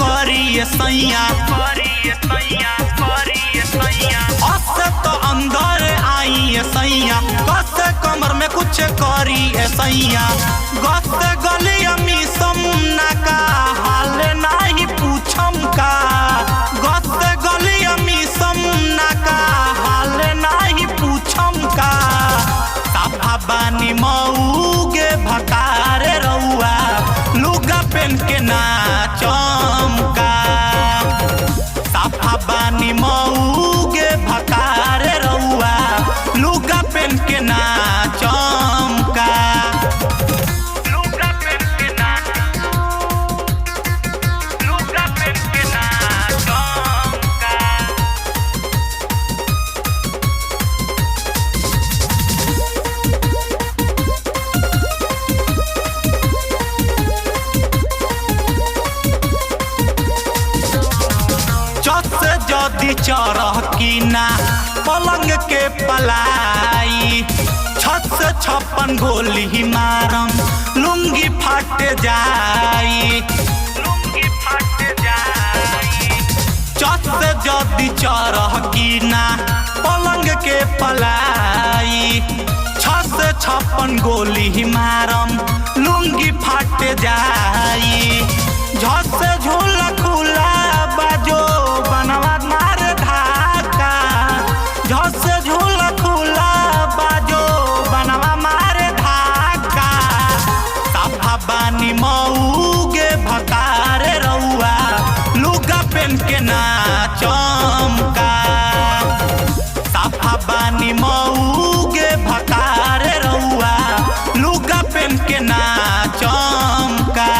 करिए सैया अस तो अंदर आई सैया कस कमर में कुछ करिए सैया गस गलिया मिसम ना का हाल नहीं पूछम का गस गलिया मिसम ना का हाल नहीं पूछम का साफा बानी मऊगे भकारे रउआ लुगा पेन के नाचम का साफा बानी मऊगे भकारे रउआ लुगा पेन के नाचम का जदी चरह की ना पलंग के पलाई छत से 56 गोली मारम लुंगी फट जाई छत से जदी चरह की ना पलंग के पलाई छत से 56 गोली मारम लुंगी फट जाई झट से झूला खुला बाजो बनवा मार ढाका झट से झूला खुला बाजो बनवा मार ढाका साफा बानी मऊगे भकारे रउआ लुगा पेन के नाचम का साफा बानी मऊगे भकारे रउआ लुगा पेन के नाचम का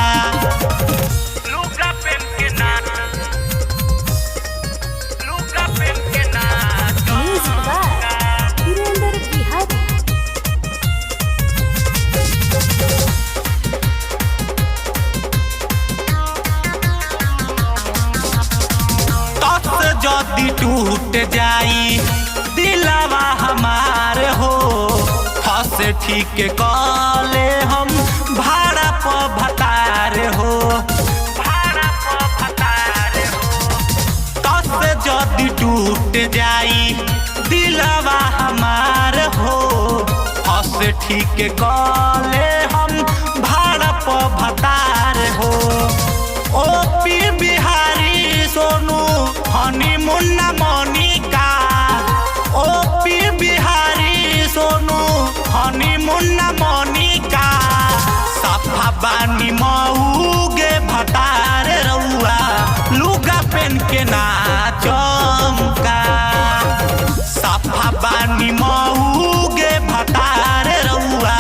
जदी टूट जाई दिलवा हमार हो हंस ठीक कले हम भाड़ा प भतार हो तस जदी टूट जाई दिलवा हमार हो हंस ठीक कले हम भाड़ा प भतार हो ओ पी बिहारी सोनू हनी मुन्ना मोनिका ओ पी बिहारी सोनू हनी मुन्ना मोनिका साफा बानी मऊगे भतार रउआ लुगा पेन के नाचम का साफा बानी मऊगे भतार रउआ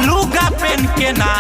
लुगा पेन के ना